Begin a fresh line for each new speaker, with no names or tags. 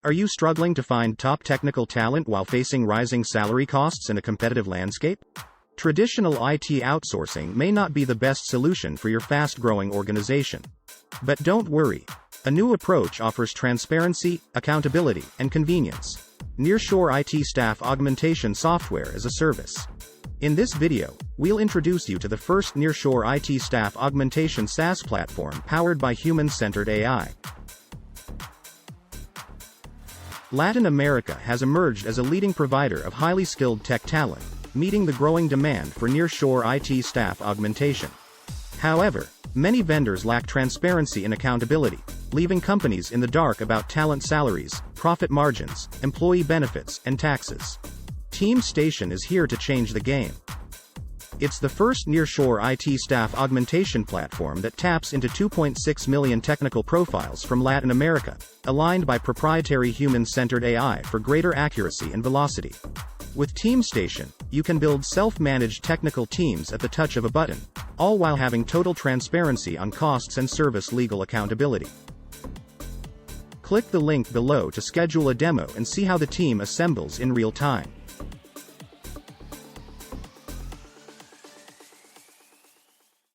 Are you struggling to find top technical talent while facing rising salary costs in a competitive landscape? Traditional IT outsourcing may not be the best solution for your fast-growing organization. But don't worry. A new approach offers transparency, accountability, and convenience. Nearshore IT Staff Augmentation Software as a Service. In this video, we'll introduce you to the first nearshore IT staff augmentation SaaS platform powered by human-centered AI. Latin America has emerged as a leading provider of highly skilled tech talent, meeting the growing demand for nearshore IT staff augmentation. However, many vendors lack transparency and accountability, leaving companies in the dark about talent salaries, profit margins, employee benefits, and taxes. TeamStation is here to change the game. It's the first nearshore IT staff augmentation platform that taps into 2.6 million technical profiles from Latin America, aligned by proprietary human-centered AI for greater accuracy and velocity. With TeamStation, you can build self-managed technical teams at the touch of a button, all while having total transparency on costs and service legal accountability. Click the link below to schedule a demo and see how the team assembles in real time.